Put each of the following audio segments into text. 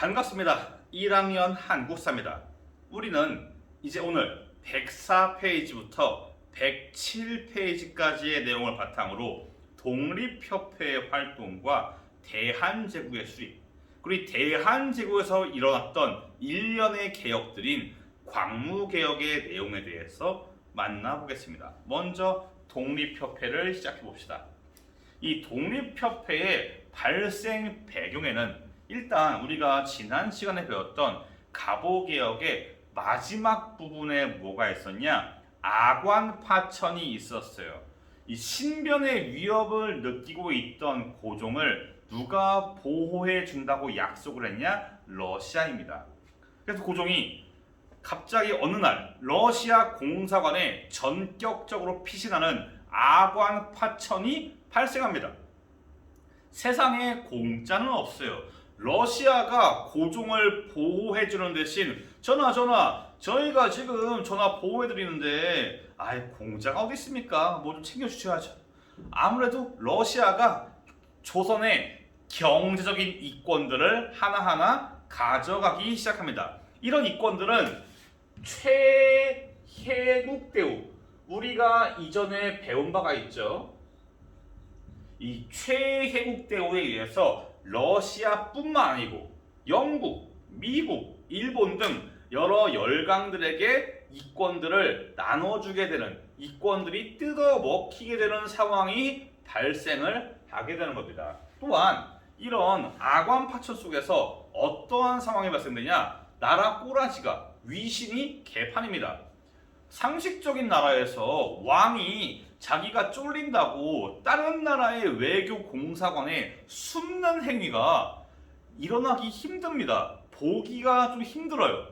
반갑습니다. 1학년 한국사입니다. 우리는 이제 오늘 104페이지부터 107페이지까지의 내용을 바탕으로 독립협회의 활동과 대한제국의 수립, 그리고 대한제국에서 일어났던 일련의 개혁들인 광무개혁의 내용에 대해서 만나보겠습니다. 먼저 독립협회를 시작해 봅시다. 이 독립협회의 발생 배경에는 일단 우리가 지난 시간에 배웠던 갑오개혁의 마지막 부분에 뭐가 있었냐? 아관파천이 있었어요. 이 신변의 위협을 느끼고 있던 고종을 누가 보호해 준다고 약속을 했냐? 러시아입니다. 그래서 고종이 갑자기 어느 날 러시아 공사관에 전격적으로 피신하는 아관파천이 발생합니다. 세상에 공짜는 없어요. 러시아가 고종을 보호해주는 대신 전하 저희가 지금 전하 보호해드리는데 공짜가 어디 있습니까? 뭐 좀 챙겨주셔야죠. 아무래도 러시아가 조선의 경제적인 이권들을 하나하나 가져가기 시작합니다. 이런 이권들은 최혜국대우, 우리가 이전에 배운 바가 있죠. 이 최혜국대우에 의해서 러시아뿐만 아니고 영국, 미국, 일본 등 여러 열강들에게 이권들을 나눠주게 되는, 이권들이 뜯어먹히게 되는 상황이 발생을 하게 되는 겁니다. 또한 이런 아관파천 속에서 어떠한 상황이 발생되냐? 나라 꼬라지가, 위신이 개판입니다. 상식적인 나라에서 왕이 자기가 쫄린다고 다른 나라의 외교 공사관에 숨는 행위가 일어나기 힘듭니다. 보기가 좀 힘들어요.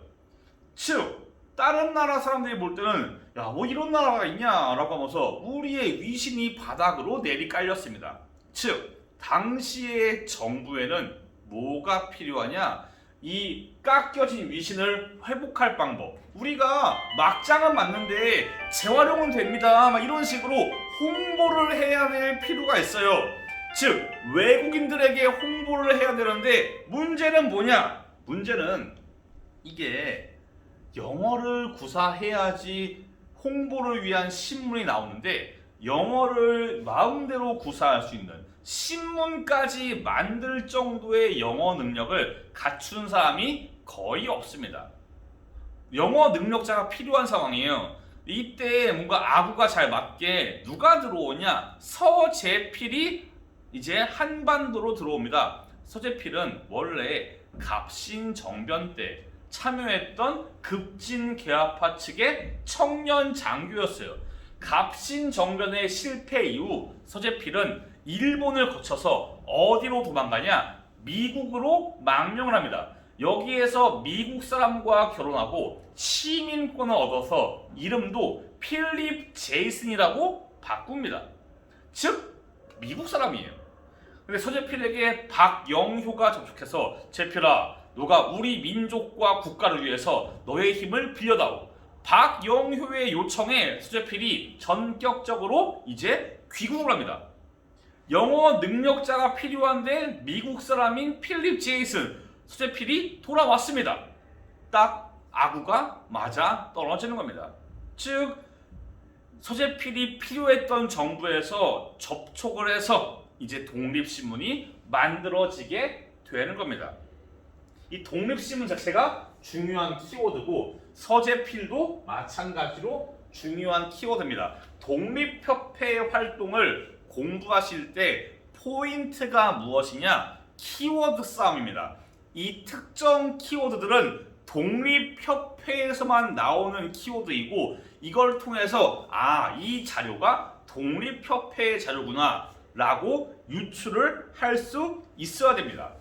즉 다른 나라 사람들이 볼 때는 뭐 이런 나라가 있냐라고 하면서 우리의 위신이 바닥으로 내리깔렸습니다. 즉 당시의 정부에는 뭐가 필요하냐? 이 깎여진 위신을 회복할 방법. 우리가 막장은 맞는데 재활용은 됩니다. 이런 식으로 홍보를 해야 될 필요가 있어요. 즉 외국인들에게 홍보를 해야 되는데 문제는 뭐냐? 문제는 이게 영어를 구사해야지 홍보를 위한 신문이 나오는데 영어를 마음대로 구사할 수 있는 신문까지 만들 정도의 영어 능력을 갖춘 사람이 거의 없습니다. 영어 능력자가 필요한 상황이에요. 이때 뭔가 아구가 잘 맞게 누가 들어오냐? 서재필이 이제 한반도로 들어옵니다. 서재필은 원래 갑신정변 때 참여했던 급진개화파 측의 청년 장교였어요. 갑신정변의 실패 이후 서재필은 일본을 거쳐서 어디로 도망가냐? 미국으로 망명을 합니다. 여기에서 미국 사람과 결혼하고 시민권을 얻어서 이름도 필립 제이슨이라고 바꿉니다. 즉 미국 사람이에요. 근데 서재필에게 박영효가 접촉해서 재필아, 너가 우리 민족과 국가를 위해서 너의 힘을 빌려다오. 박영효의 요청에 서재필이 전격적으로 이제 귀국을 합니다. 영어 능력자가 필요한데 미국 사람인 필립 제이슨, 서재필이 돌아왔습니다. 딱 아구가 맞아 떨어지는 겁니다. 즉 서재필이 필요했던 정부에서 접촉을 해서 이제 독립신문이 만들어지게 되는 겁니다. 이 독립신문 자체가 중요한 키워드고 서재필도 마찬가지로 중요한 키워드입니다. 독립협회의 활동을 공부하실 때 포인트가 무엇이냐? 키워드 싸움입니다. 이 특정 키워드들은 독립협회에서만 나오는 키워드이고 이걸 통해서 이 자료가 독립협회의 자료구나 라고 유추를 할 수 있어야 됩니다.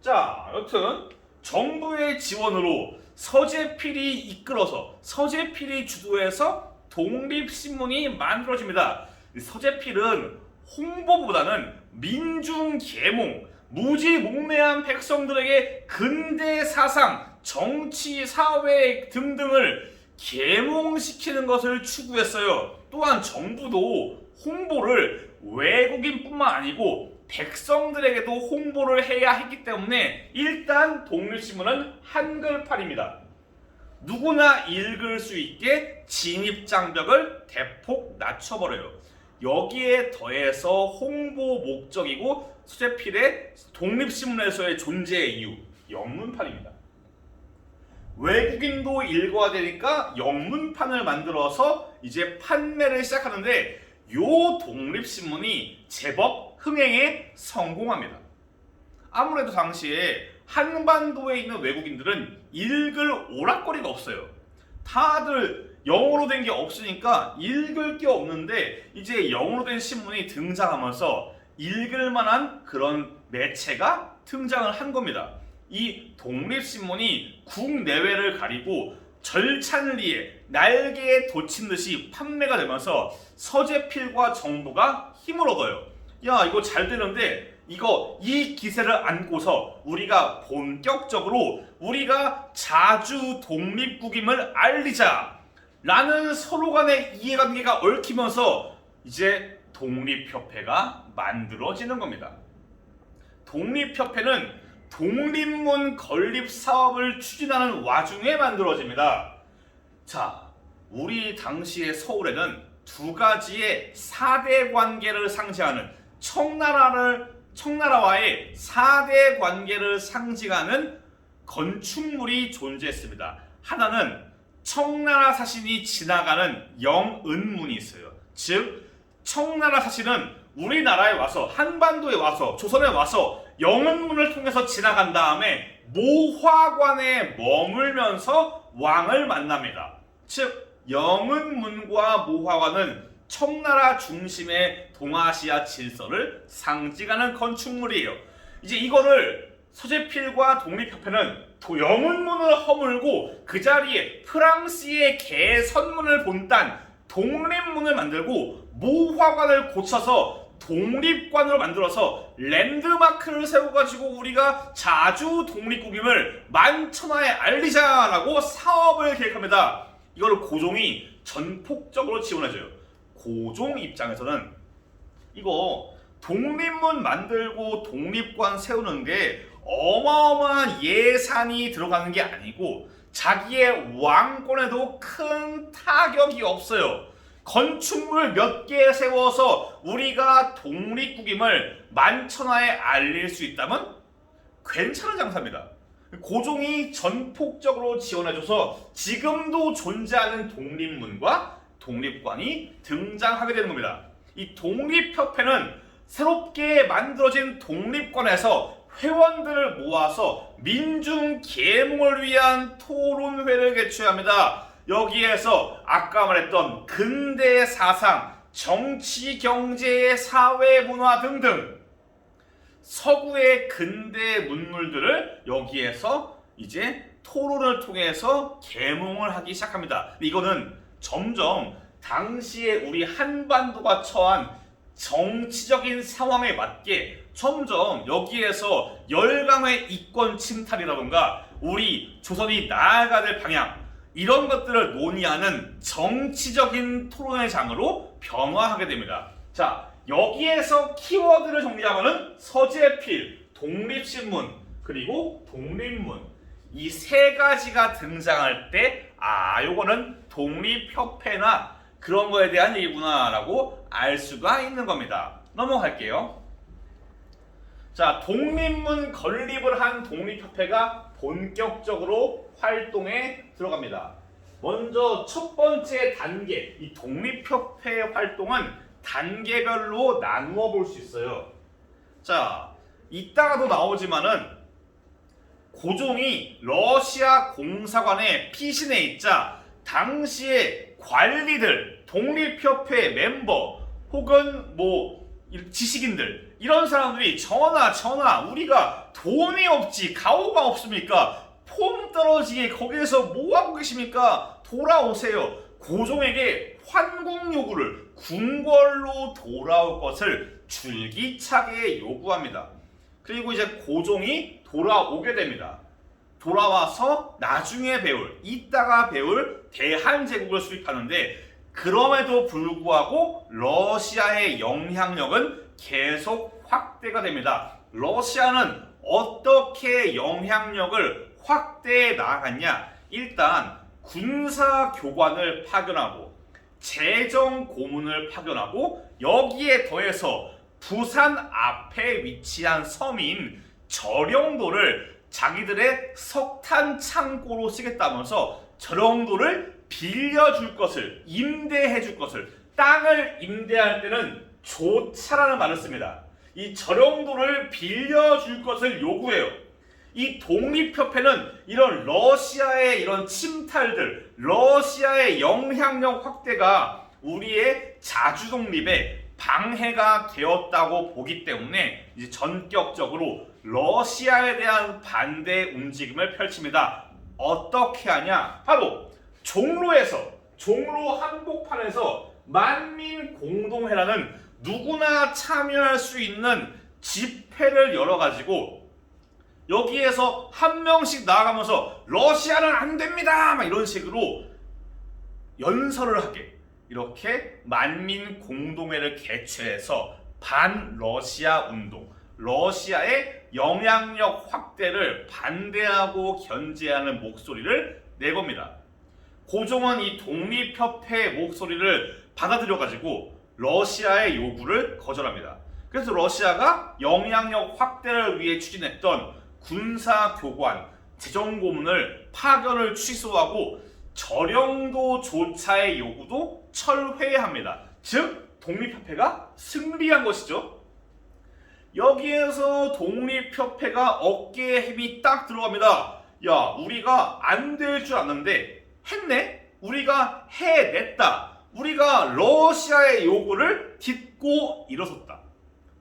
자, 여튼 정부의 지원으로 서재필이 이끌어서 서재필이 주도해서 독립신문이 만들어집니다. 서재필은 홍보보다는 민중계몽, 무지몽매한 백성들에게 근대 사상, 정치, 사회 등등을 계몽시키는 것을 추구했어요. 또한 정부도 홍보를 외국인뿐만 아니고 백성들에게도 홍보를 해야 했기 때문에 일단 독립신문은 한글판입니다. 누구나 읽을 수 있게 진입장벽을 대폭 낮춰버려요. 여기에 더해서 홍보 목적이고 서재필의 독립신문에서의 존재의 이유, 영문판입니다. 외국인도 읽어야 되니까 영문판을 만들어서 이제 판매를 시작하는데 요 독립신문이 제법 흥행에 성공합니다. 아무래도 당시에 한반도에 있는 외국인들은 읽을 오락거리가 없어요. 다들 영어로 된 게 없으니까 읽을 게 없는데 이제 영어로 된 신문이 등장하면서 읽을 만한 그런 매체가 등장을 한 겁니다. 이 독립신문이 국내외를 가리고 절찬리에 날개에 돋친 듯이 판매가 되면서 서재필과 정부가 힘을 얻어요. 야, 이거 잘 되는데 이 기세를 안고서 우리가 본격적으로 우리가 자주 독립국임을 알리자 라는 서로 간의 이해관계가 얽히면서 이제 독립협회가 만들어지는 겁니다. 독립협회는 독립문 건립 사업을 추진하는 와중에 만들어집니다. 자, 우리 당시의 서울에는 두 가지의 4대 관계를 상징하는 청나라와의 4대 관계를 상징하는 건축물이 존재했습니다. 하나는 청나라 사신이 지나가는 영은문이 있어요. 즉, 청나라 사신은 우리나라에 와서 한반도에 와서 조선에 와서 영은문을 통해서 지나간 다음에 모화관에 머물면서 왕을 만납니다. 즉 영은문과 모화관은 청나라 중심의 동아시아 질서를 상징하는 건축물이에요. 이제 이거를 서재필과 독립협회는 영은문을 허물고 그 자리에 프랑스의 개선문을 본딴 독립문을 만들고 모화관을 고쳐서 독립관으로 만들어서 랜드마크를 세워가지고 우리가 자주 독립국임을 만천하에 알리자라고 사업을 계획합니다. 이거를 고종이 전폭적으로 지원해줘요. 고종 입장에서는 이거 독립문 만들고 독립관 세우는 게 어마어마한 예산이 들어가는 게 아니고 자기의 왕권에도 큰 타격이 없어요. 건축물 몇 개 세워서 우리가 독립국임을 만천하에 알릴 수 있다면 괜찮은 장사입니다. 고종이 전폭적으로 지원해줘서 지금도 존재하는 독립문과 독립관이 등장하게 되는 겁니다. 이 독립협회는 새롭게 만들어진 독립관에서 회원들을 모아서 민중 계몽을 위한 토론회를 개최합니다. 여기에서 아까 말했던 근대 사상, 정치, 경제, 사회, 문화 등등 서구의 근대 문물들을 여기에서 이제 토론을 통해서 계몽을 하기 시작합니다. 이거는 점점 당시에 우리 한반도가 처한 정치적인 상황에 맞게 점점 여기에서 열강의 이권 침탈이라던가 우리 조선이 나아가야 될 방향 이런 것들을 논의하는 정치적인 토론의 장으로 변화하게 됩니다. 자, 여기에서 키워드를 정리하면은 서재필, 독립신문, 그리고 독립문 이 세 가지가 등장할 때 요거는 독립협회나 그런 거에 대한 얘기구나라고 알 수가 있는 겁니다. 넘어갈게요. 자, 독립문 건립을 한 독립협회가 본격적으로 활동에 들어갑니다. 먼저 첫 번째 단계, 이 독립협회 활동은 단계별로 나누어 볼 수 있어요. 자, 이따가도 나오지만은 고종이 러시아 공사관에 피신해 있자 당시의 관리들, 독립협회 멤버 혹은 지식인들 이런 사람들이 전하 우리가 돈이 없지 가오가 없습니까? 폼 떨어지게 거기에서 뭐하고 계십니까? 돌아오세요. 고종에게 환공 요구를 궁궐로 돌아올 것을 줄기차게 요구합니다. 그리고 이제 고종이 돌아오게 됩니다. 돌아와서 나중에 이따가 배울 대한제국을 수립하는데 그럼에도 불구하고 러시아의 영향력은 계속 확대가 됩니다. 러시아는 어떻게 영향력을 확대해 나갔냐? 일단 군사 교관을 파견하고 재정 고문을 파견하고 여기에 더해서 부산 앞에 위치한 섬인 저령도를 자기들의 석탄 창고로 쓰겠다면서 저령도를 빌려줄 것을, 임대해줄 것을, 땅을 임대할 때는 조차라는 말을 씁니다. 이 저령도를 빌려줄 것을 요구해요. 이 독립협회는 이런 러시아의 이런 침탈들, 러시아의 영향력 확대가 우리의 자주독립에 방해가 되었다고 보기 때문에 이제 전격적으로 러시아에 대한 반대 움직임을 펼칩니다. 어떻게 하냐? 바로 종로 한복판에서 만민공동회라는 누구나 참여할 수 있는 집회를 열어가지고 여기에서 한 명씩 나아가면서 러시아는 안 됩니다! 막 이런 식으로 연설을 하게 이렇게 만민공동회를 개최해서 반러시아 운동, 러시아의 영향력 확대를 반대하고 견제하는 목소리를 내겁니다. 고종은 이 독립협회의 목소리를 받아들여가지고 러시아의 요구를 거절합니다. 그래서 러시아가 영향력 확대를 위해 추진했던 군사교관, 재정고문을 파견을 취소하고 저령도조차의 요구도 철회합니다. 즉 독립협회가 승리한 것이죠. 여기에서 독립협회가 어깨에 힘이 딱 들어갑니다. 야, 우리가 안 될 줄 알았는데 했네? 우리가 해냈다. 우리가 러시아의 요구를 딛고 일어섰다.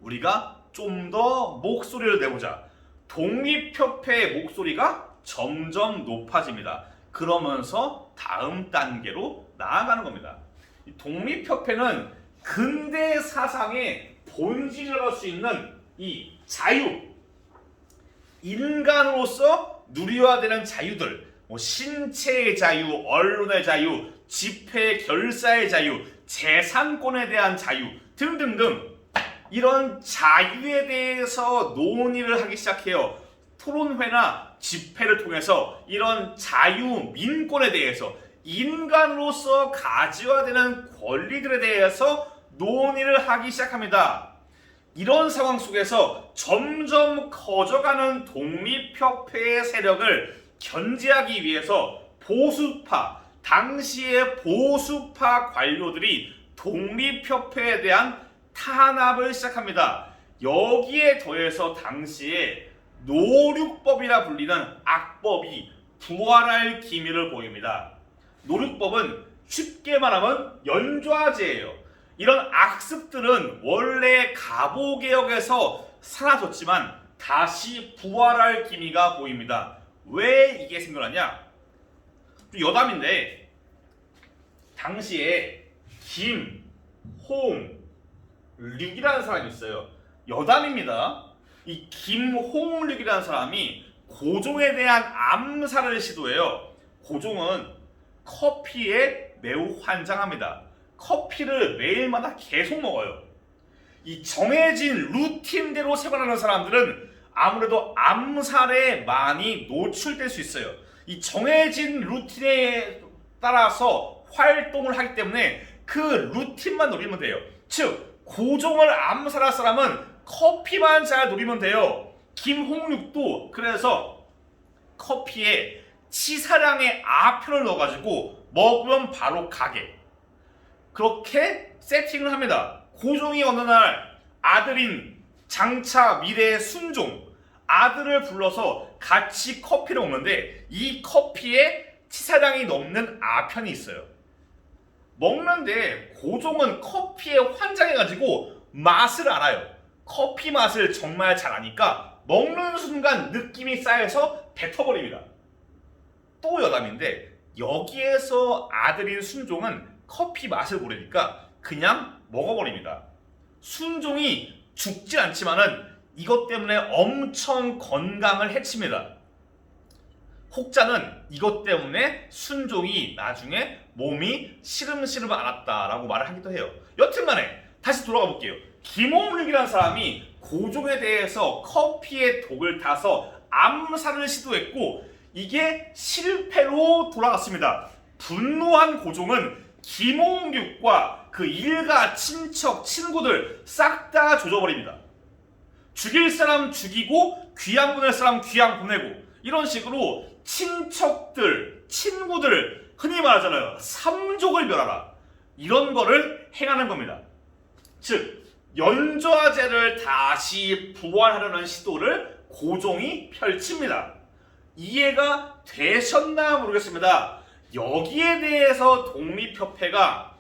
우리가 좀 더 목소리를 내보자. 독립협회의 목소리가 점점 높아집니다. 그러면서 다음 단계로 나아가는 겁니다. 독립협회는 근대 사상의 본질이라고 할 수 있는 이 자유, 인간으로서 누려야 되는 자유들, 신체의 자유, 언론의 자유, 집회 결사의 자유, 재산권에 대한 자유 등등등 이런 자유에 대해서 논의를 하기 시작해요. 토론회나 집회를 통해서 이런 자유, 민권에 대해서 인간으로서 가져야 되는 권리들에 대해서 논의를 하기 시작합니다. 이런 상황 속에서 점점 커져가는 독립협회의 세력을 견제하기 위해서 보수파, 당시의 보수파 관료들이 독립협회에 대한 탄압을 시작합니다. 여기에 더해서 당시에 노륙법이라 불리는 악법이 부활할 기미를 보입니다. 노륙법은 쉽게 말하면 연좌제예요. 이런 악습들은 원래 갑오개혁에서 사라졌지만 다시 부활할 기미가 보입니다. 왜 이게 생겨나냐? 여담인데 당시에 김홍륙이라는 사람이 있어요. 여담입니다. 이 김홍륙이라는 사람이 고종에 대한 암살을 시도해요. 고종은 커피에 매우 환장합니다. 커피를 매일마다 계속 먹어요. 이 정해진 루틴대로 생활하는 사람들은 아무래도 암살에 많이 노출될 수 있어요. 이 정해진 루틴에 따라서 활동을 하기 때문에 그 루틴만 노리면 돼요. 즉 고종을 암살할 사람은 커피만 잘 노리면 돼요. 김홍륙도 그래서 커피에 치사량의 아편을 넣어가지고 먹으면 바로 가게, 그렇게 세팅을 합니다. 고종이 어느 날 아들인 장차 미래의 순종, 아들을 불러서 같이 커피를 먹는데 이 커피에 치사량이 넘는 아편이 있어요. 먹는데 고종은 커피에 환장해가지고 맛을 알아요. 커피 맛을 정말 잘 아니까 먹는 순간 느낌이 쌓여서 뱉어버립니다. 또 여담인데 여기에서 아들인 순종은 커피 맛을 모르니까 그냥 먹어버립니다. 순종이 죽지 않지만은 이것 때문에 엄청 건강을 해칩니다. 혹자는 이것 때문에 순종이 나중에 몸이 시름시름 앓았다라고 말을 하기도 해요. 여튼간에 다시 돌아가 볼게요. 김홍륙이라는 사람이 고종에 대해서 커피에 독을 타서 암살을 시도했고 이게 실패로 돌아갔습니다. 분노한 고종은 김홍육과 그 일가, 친척, 친구들 싹 다 조져버립니다. 죽일 사람 죽이고 귀양 보낼 사람 귀양 보내고 이런 식으로 친척들, 친구들 흔히 말하잖아요. 삼족을 멸하라. 이런 거를 행하는 겁니다. 즉 연좌제를 다시 부활하려는 시도를 고종이 펼칩니다. 이해가 되셨나 모르겠습니다. 여기에 대해서 독립협회가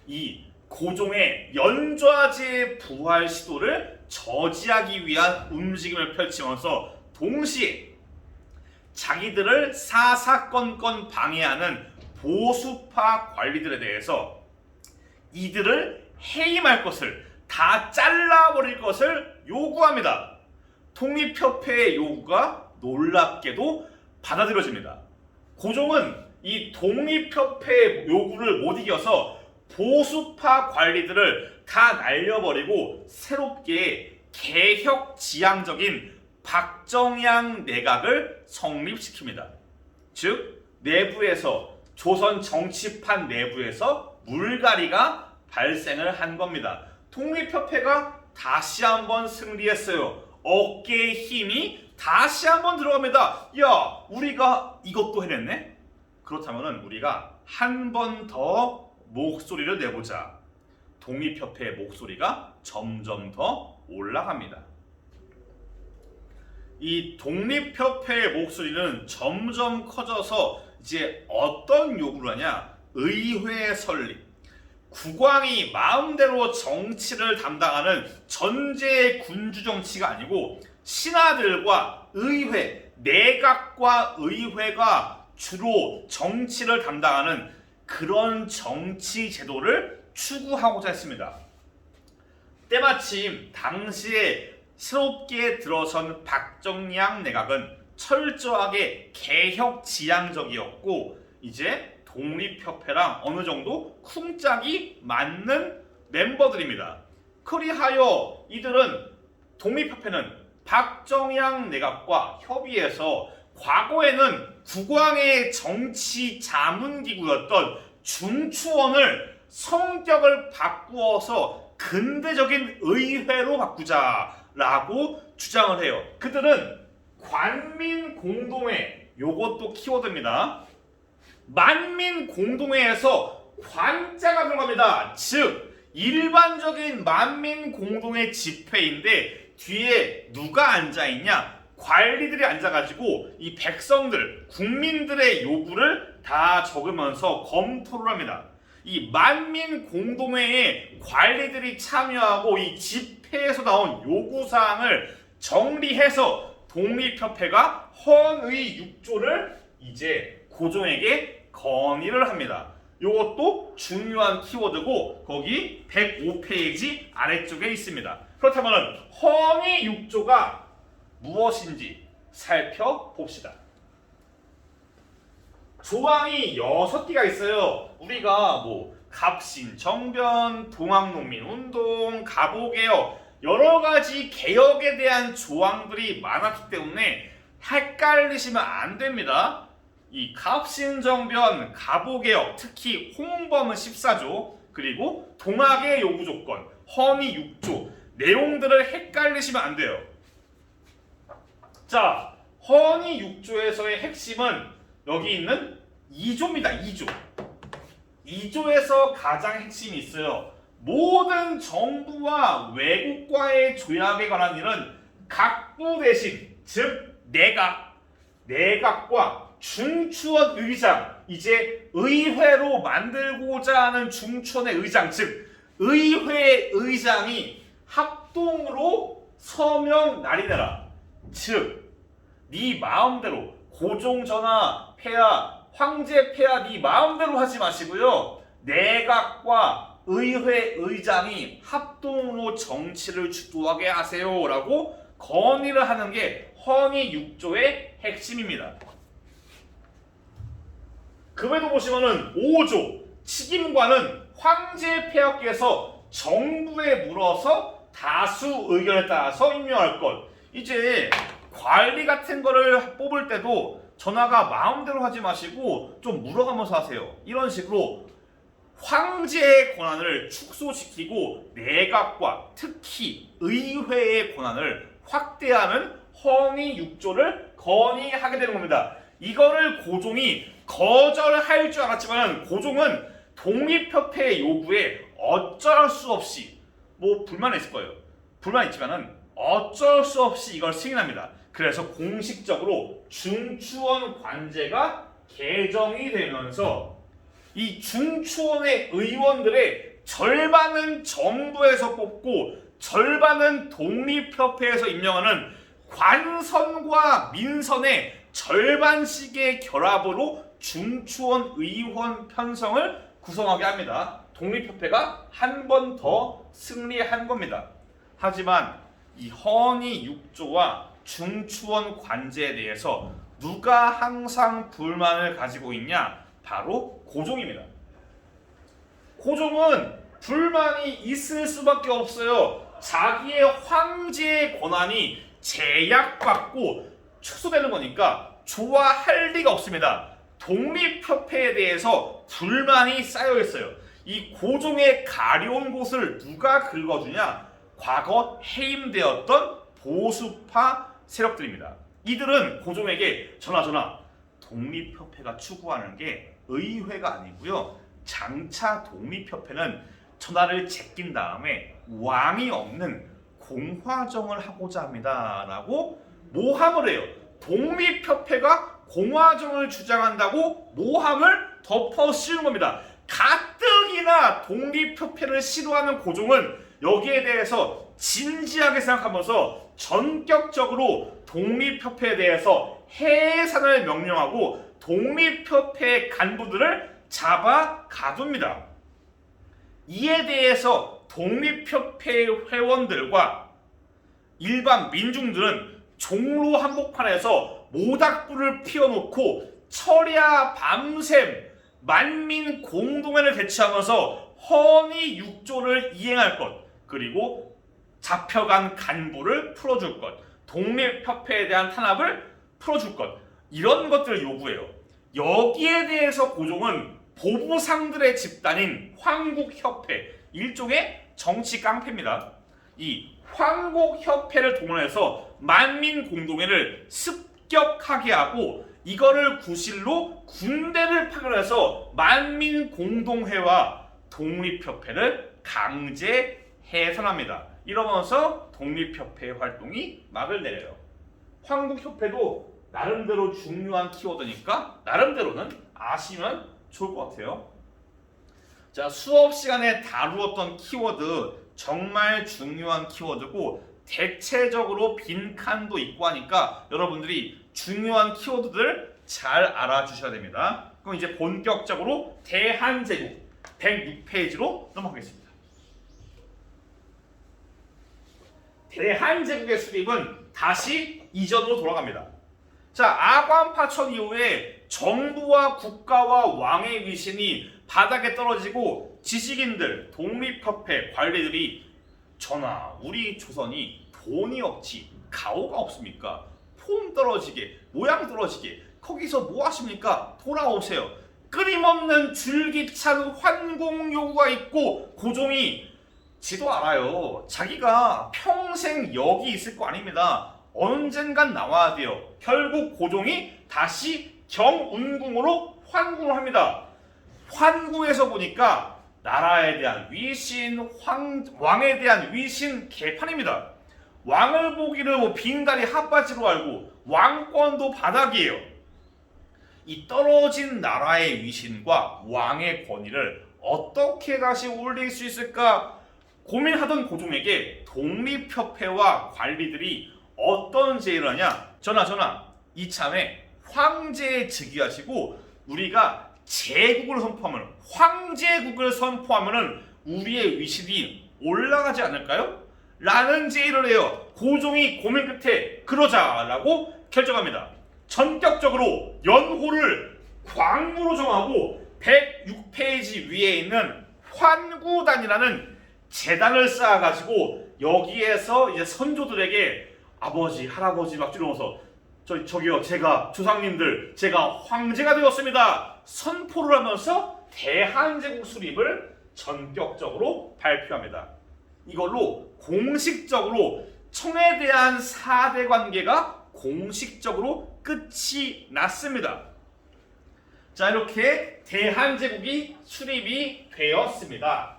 이 고종의 연좌제 부활 시도를 저지하기 위한 움직임을 펼치면서 동시에 자기들을 사사건건 방해하는 보수파 관리들에 대해서 이들을 해임할 것을, 다 잘라버릴 것을 요구합니다. 독립협회의 요구가 놀랍게도 받아들여집니다. 고종은 이 독립협회의 요구를 못 이겨서 보수파 관리들을 다 날려버리고 새롭게 개혁지향적인 박정양 내각을 성립시킵니다. 즉 내부에서, 조선 정치판 내부에서 물갈이가 발생을 한 겁니다. 독립협회가 다시 한번 승리했어요. 어깨에 힘이 다시 한번 들어갑니다. 야, 우리가 이것도 해냈네? 그렇다면 우리가 한 번 더 목소리를 내보자. 독립협회의 목소리가 점점 더 올라갑니다. 이 독립협회의 목소리는 점점 커져서 이제 어떤 요구를 하냐? 의회 설립. 국왕이 마음대로 정치를 담당하는 전제 군주 정치가 아니고 신하들과 의회, 내각과 의회가 주로 정치를 담당하는 그런 정치 제도를 추구하고자 했습니다. 때마침 당시에 새롭게 들어선 박정양 내각은 철저하게 개혁 지향적이었고 이제 독립협회랑 어느 정도 쿵짝이 맞는 멤버들입니다. 그리하여 이들은, 독립협회는 박정양 내각과 협의해서 과거에는 국왕의 정치 자문기구였던 중추원을 성격을 바꾸어서 근대적인 의회로 바꾸자라고 주장을 해요. 그들은 관민공동회, 요것도 키워드입니다. 만민공동회에서 관자가 들어갑니다. 즉 일반적인 만민공동회 집회인데 뒤에 누가 앉아있냐? 관리들이 앉아가지고 이 백성들, 국민들의 요구를 다 적으면서 검토를 합니다. 이 만민공동회에 관리들이 참여하고 이 집회에서 나온 요구사항을 정리해서 독립협회가 헌의 6조를 이제 고종에게 건의를 합니다. 이것도 중요한 키워드고 거기 105페이지 아래쪽에 있습니다. 그렇다면 헌의 6조가 무엇인지 살펴봅시다. 조항이 6개가 있어요. 우리가 갑신, 정변, 동학농민운동, 가보개혁 여러 가지 개혁에 대한 조항들이 많았기 때문에 헷갈리시면 안 됩니다. 이 갑신정변, 가보개혁, 특히 홍범은 14조, 그리고 동학의 요구조건, 헌의 6조 내용들을 헷갈리시면 안 돼요. 자, 헌의 6조에서의 핵심은 여기 있는 2조입니다. 2조. 2조에서 가장 핵심이 있어요. 모든 정부와 외국과의 조약에 관한 일은 각부 대신, 즉 내각과 중추원 의장, 이제 의회로 만들고자 하는 중추원의 의장, 즉 의회 의장이 합동으로 서명 날이내라. 즉 네 마음대로 고종 전하 폐하, 황제 폐하 네 마음대로 하지 마시고요. 내각과 의회 의장이 합동으로 정치를 주도하게 하세요라고 건의를 하는 게 헌의 6조의 핵심입니다. 그 외에도 보시면은 5조, 책임관은 황제 폐하께서 정부에 물어서 다수 의견에 따라서 임명할 것. 이제 관리 같은 거를 뽑을 때도 전하가 마음대로 하지 마시고 좀 물어가면서 하세요. 이런 식으로 황제의 권한을 축소시키고 내각과 특히 의회의 권한을 확대하는 허니 6조를 건의하게 되는 겁니다. 이거를 고종이 거절할 줄 알았지만 고종은 독립협회의 요구에 어쩔 수 없이 뭐 불만이 있을 거예요. 불만 있지만은 어쩔 수 없이 이걸 승인합니다. 그래서 공식적으로 중추원 관제가 개정이 되면서 이 중추원의 의원들의 절반은 정부에서 뽑고 절반은 독립협회에서 임명하는 관선과 민선의 절반씩의 결합으로 중추원 의원 편성을 구성하게 합니다. 독립협회가 한 번 더 승리한 겁니다. 하지만 이 허니 6조와 중추원 관제에 대해서 누가 항상 불만을 가지고 있냐? 바로 고종입니다. 고종은 불만이 있을 수밖에 없어요. 자기의 황제의 권한이 제약받고 축소되는 거니까 좋아할 리가 없습니다. 독립협회에 대해서 불만이 쌓여 있어요. 이 고종의 가려운 곳을 누가 긁어주냐? 과거 해임되었던 보수파 세력들입니다. 이들은 고종에게 전하 독립협회가 추구하는 게 의회가 아니고요. 장차 독립협회는 전하를 제낀 다음에 왕이 없는 공화정을 하고자 합니다. 라고 모함을 해요. 독립협회가 공화정을 주장한다고 모함을 덮어 씌운 겁니다. 가뜩이나 독립협회를 싫어하는 고종은 여기에 대해서 진지하게 생각하면서 전격적으로 독립협회에 대해서 해산을 명령하고 독립협회 간부들을 잡아 가둡니다. 이에 대해서 독립협회 회원들과 일반 민중들은 종로 한복판에서 모닥불을 피워놓고 철야 밤샘 만민 공동회를 개최하면서 허니 6조를 이행할 것, 그리고 잡혀간 간부를 풀어줄 것, 독립협회에 대한 탄압을 풀어줄 것, 이런 것들을 요구해요. 여기에 대해서 고종은 보부상들의 집단인 황국협회, 일종의 정치 깡패입니다. 이 황국협회를 동원해서 만민공동회를 습격하게 하고 이거를 구실로 군대를 파견해서 만민공동회와 독립협회를 강제 해산합니다. 이러면서 독립협회의 활동이 막을 내려요. 황국협회도 나름대로 중요한 키워드니까 나름대로는 아시면 좋을 것 같아요. 자, 수업 시간에 다루었던 키워드 정말 중요한 키워드고 대체적으로 빈칸도 있고 하니까 여러분들이 중요한 키워드들 잘 알아주셔야 됩니다. 그럼 이제 본격적으로 대한제국 106페이지로 넘어가겠습니다. 대한제국의 수립은 다시 이전으로 돌아갑니다. 자, 아관파천 이후에 정부와 국가와 왕의 위신이 바닥에 떨어지고 지식인들, 독립협회 관리들이 전하, 우리 조선이 돈이 없지 가오가 없습니까? 폼 떨어지게, 모양 떨어지게 거기서 뭐 하십니까? 돌아오세요. 끊임없는 줄기찬 환공 요구가 있고 고종이 지도 알아요. 자기가 평생 여기 있을 거 아닙니다. 언젠간 나와야 돼요. 결국 고종이 다시 경운궁으로 환궁을 합니다. 환궁에서 보니까 나라에 대한 위신, 왕에 대한 위신 개판입니다. 왕을 보기를 뭐 빙다리 핫바지로 알고 왕권도 바닥이에요. 이 떨어진 나라의 위신과 왕의 권위를 어떻게 다시 올릴 수 있을까 고민하던 고종에게 독립협회와 관리들이 어떤 제의를 하냐? 전하, 이참에 황제에 즉위하시고 우리가 제국을 선포하면, 황제국을 선포하면은 우리의 위신이 올라가지 않을까요? 라는 제의를 해요. 고종이 고민 끝에 그러자라고 결정합니다. 전격적으로 연호를 광무로 정하고 106페이지 위에 있는 환구단이라는 재단을 쌓아가지고 여기에서 이제 선조들에게 아버지, 할아버지 막 이러면서 저기요, 제가 조상님들, 제가 황제가 되었습니다. 선포를 하면서 대한제국 수립을 전격적으로 발표합니다. 이걸로 공식적으로 청에 대한 4대 관계가 공식적으로 끝이 났습니다. 자, 이렇게 대한제국이 수립이 되었습니다.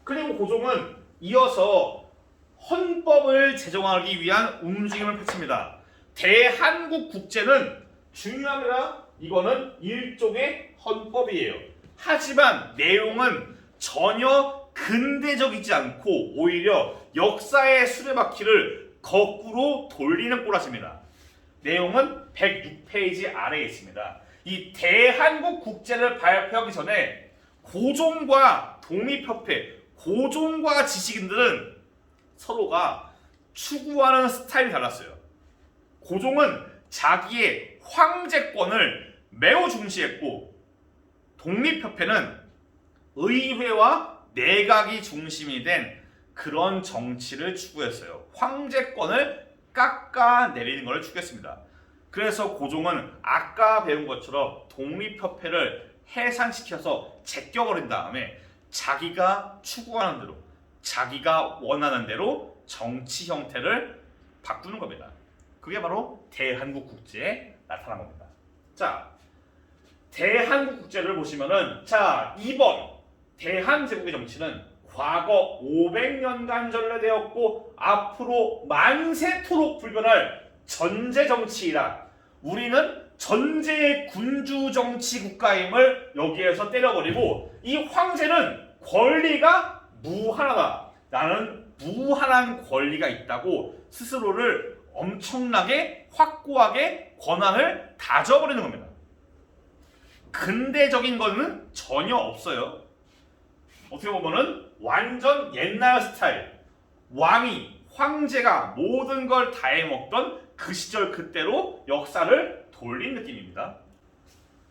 그리고 고종은 이어서 헌법을 제정하기 위한 움직임을 펼칩니다. 대한국 국제는 중요합니다. 이거는 일종의 헌법이에요. 하지만 내용은 전혀 근대적이지 않고 오히려 역사의 수레바퀴를 거꾸로 돌리는 꼬라지입니다. 내용은 106페이지 아래에 있습니다. 이 대한국 국제를 발표하기 전에 고종과 독립협회, 고종과 지식인들은 서로가 추구하는 스타일이 달랐어요. 고종은 자기의 황제권을 매우 중시했고 독립협회는 의회와 내각이 중심이 된 그런 정치를 추구했어요. 황제권을 깎아내리는 것을 추구했습니다. 그래서 고종은 아까 배운 것처럼 독립협회를 해산시켜서 제껴버린 다음에 자기가 추구하는 대로, 자기가 원하는 대로 정치 형태를 바꾸는 겁니다. 그게 바로 대한국 국제에 나타난 겁니다. 자, 대한국 국제를 보시면은, 자, 2번 대한제국의 정치는 과거 500년간 전래되었고 앞으로 만세토록 불변할 전제 정치이다. 우리는 전제의 군주 정치 국가임을 여기에서 때려버리고 이 황제는 권리가 무한하다. 나는 무한한 권리가 있다고 스스로를 엄청나게 확고하게 권한을 다져버리는 겁니다. 근대적인 거는 전혀 없어요. 어떻게 보면은 완전 옛날 스타일. 왕이, 황제가 모든 걸 다 해먹던 그 시절 그때로 역사를 돌린 느낌입니다.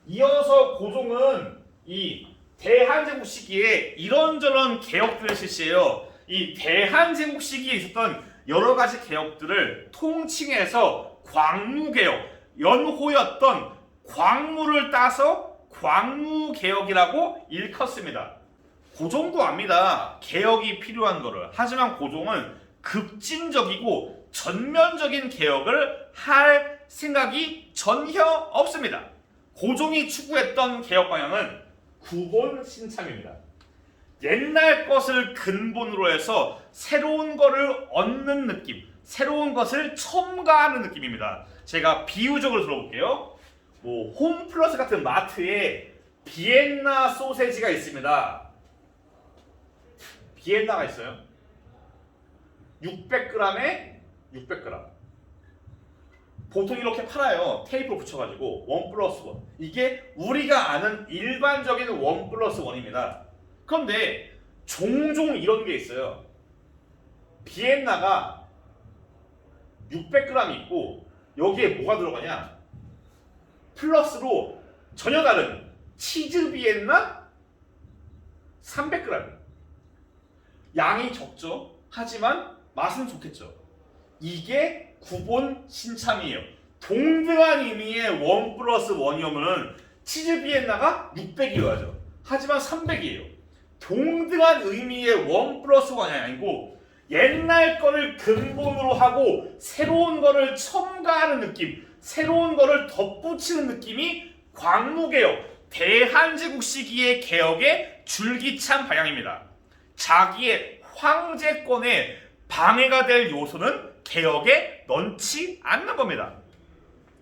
이어서 고종은 이 대한제국 시기에 이런저런 개혁들을 실시해요. 이 대한제국 시기에 있었던 여러 가지 개혁들을 통칭해서 광무개혁, 연호였던 광무를 따서 광무개혁이라고 일컫습니다. 고종도 압니다. 개혁이 필요한 거를. 하지만 고종은 급진적이고 전면적인 개혁을 할 생각이 전혀 없습니다. 고종이 추구했던 개혁 방향은 구본 신참입니다. 옛날 것을 근본으로 해서 새로운 것을 얻는 느낌, 새로운 것을 첨가하는 느낌입니다. 제가 비유적으로 들어볼게요. 뭐 홈플러스 같은 마트에 비엔나 소세지가 있습니다. 비엔나가 있어요. 600g에 600g. 보통 이렇게 팔아요. 테이프로 붙여가지고 1+1. 이게 우리가 아는 일반적인 1+1입니다. 그런데 종종 이런 게 있어요. 비엔나가 600g 있고 여기에 뭐가 들어가냐? 플러스로 전혀 다른 치즈 비엔나 300g. 양이 적죠. 하지만 맛은 좋겠죠. 이게 구본 신참이에요. 동등한 의미의 1+1이면 치즈 비엔나가 600이어야죠. 하지만 300이에요. 동등한 의미의 1+1이 아니고 옛날 거를 근본으로 하고 새로운 거를 첨가하는 느낌, 새로운 거를 덧붙이는 느낌이 광무개혁, 대한제국 시기의 개혁의 줄기찬 방향입니다. 자기의 황제권에 방해가 될 요소는 개혁에 넣지 않는 겁니다.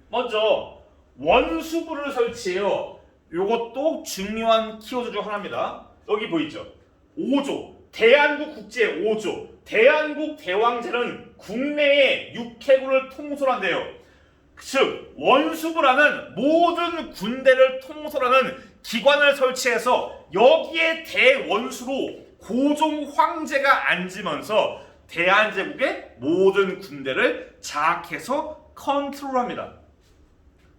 먼저 원수부를 설치해요. 이것도 중요한 키워드 중 하나입니다. 여기 보이죠? 5조, 대한국 국제 5조, 대한국 대왕제는 국내의 육해군을 통솔한대요. 즉 원수부라는 모든 군대를 통솔하는 기관을 설치해서 여기에 대원수로 고종 황제가 앉으면서 대한제국의 모든 군대를 장악해서 컨트롤합니다.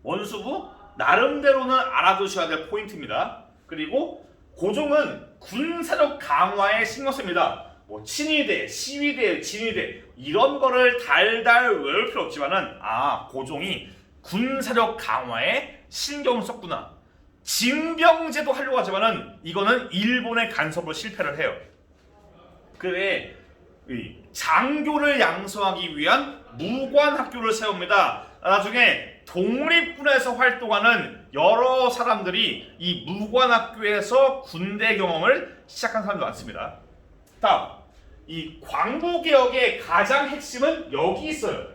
원수부 나름대로는 알아두셔야 될 포인트입니다. 그리고 고종은 군사력 강화에 신경 씁니다. 뭐 친위대, 시위대, 진위대 이런 거를 달달 외울 필요 없지만은 고종이 군사력 강화에 신경을 썼구나. 징병제도 하려고 하지만은 이거는 일본의 간섭으로 실패를 해요. 그래 장교를 양성하기 위한 무관학교를 세웁니다. 나중에 독립군에서 활동하는 여러 사람들이 이 무관학교에서 군대 경험을 시작한 사람도 많습니다. 다음, 이 광무개혁의 가장 핵심은 여기 있어요.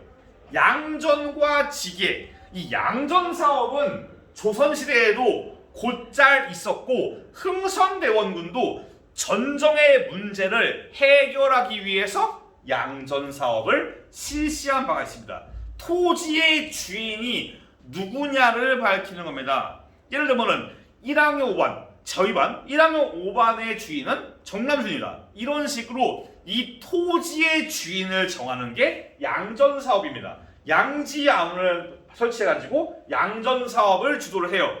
양전과 지계. 이 양전 사업은 조선시대에도 곧잘 있었고 흥선대원군도 전정의 문제를 해결하기 위해서 양전 사업을 실시한 바가 있습니다. 토지의 주인이 누구냐를 밝히는 겁니다. 예를 들면은 1학년 5반, 저희 반 1학년 5반의 주인은 정남준이다. 이런 식으로 이 토지의 주인을 정하는 게 양전 사업입니다. 양지암을 설치해가지고 양전 사업을 주도를 해요.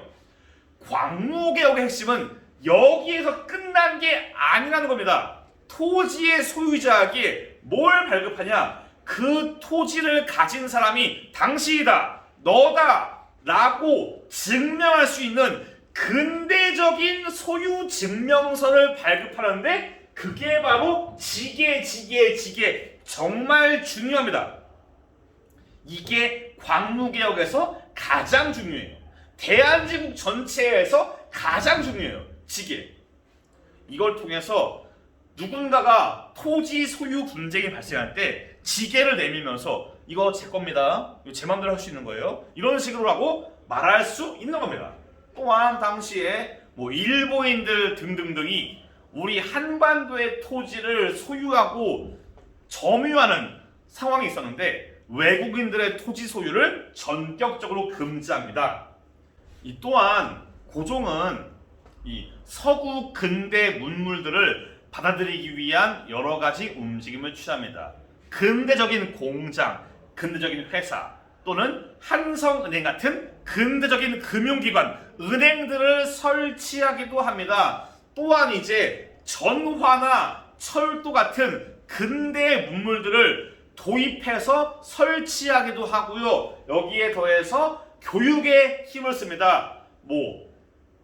광무개혁의 핵심은 여기에서 끝난 게 아니라는 겁니다. 토지의 소유자에게 뭘 발급하냐? 그 토지를 가진 사람이 당신이다, 너다 라고 증명할 수 있는 근대적인 소유 증명서를 발급하는데 그게 바로 지계. 정말 중요합니다. 이게 광무개혁에서 가장 중요해요. 대한민국 전체에서 가장 중요해요. 지계. 이걸 통해서 누군가가 토지 소유 분쟁이 발생할 때 지계를 내밀면서 이거 제 겁니다. 이거 제 마음대로 할 수 있는 거예요. 이런 식으로 하고 말할 수 있는 겁니다. 또한 당시에 뭐 일본인들 등등등이 우리 한반도의 토지를 소유하고 점유하는 상황이 있었는데 외국인들의 토지 소유를 전격적으로 금지합니다. 이 또한 고종은 이 서구 근대 문물들을 받아들이기 위한 여러 가지 움직임을 취합니다. 근대적인 공장, 근대적인 회사 또는 한성은행 같은 근대적인 금융기관, 은행들을 설치하기도 합니다. 또한 이제 전화나 철도 같은 근대 문물들을 도입해서 설치하기도 하고요. 여기에 더해서 교육에 힘을 씁니다. 뭐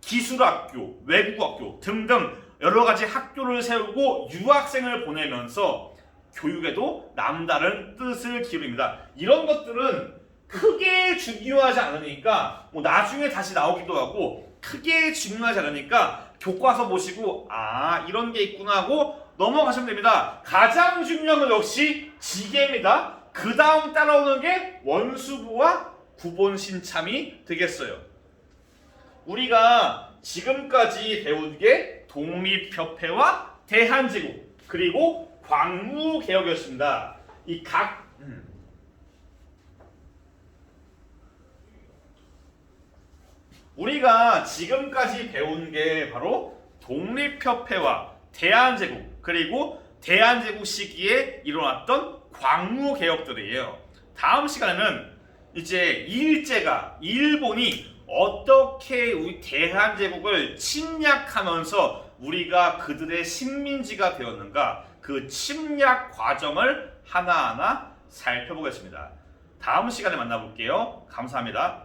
기술학교, 외국어학교 등등 여러 가지 학교를 세우고 유학생을 보내면서 교육에도 남다른 뜻을 기울입니다. 이런 것들은 크게 중요하지 않으니까 뭐 나중에 다시 나오기도 하고 크게 중요하지 않으니까 교과서 보시고 이런 게 있구나 하고 넘어가시면 됩니다. 가장 중요한 건 역시 지계입니다. 그 다음 따라오는 게 원수부와 구본신참이 되겠어요. 우리가 지금까지 배운 게 독립협회와 대한제국 그리고 광무개혁이었습니다. 이 우리가 지금까지 배운 게 바로 독립협회와 대한제국 그리고 대한제국 시기에 일어났던 광무개혁들이에요. 다음 시간에는 이제 일본이 어떻게 우리 대한제국을 침략하면서 우리가 그들의 식민지가 되었는가 그 침략 과정을 하나하나 살펴보겠습니다. 다음 시간에 만나볼게요. 감사합니다.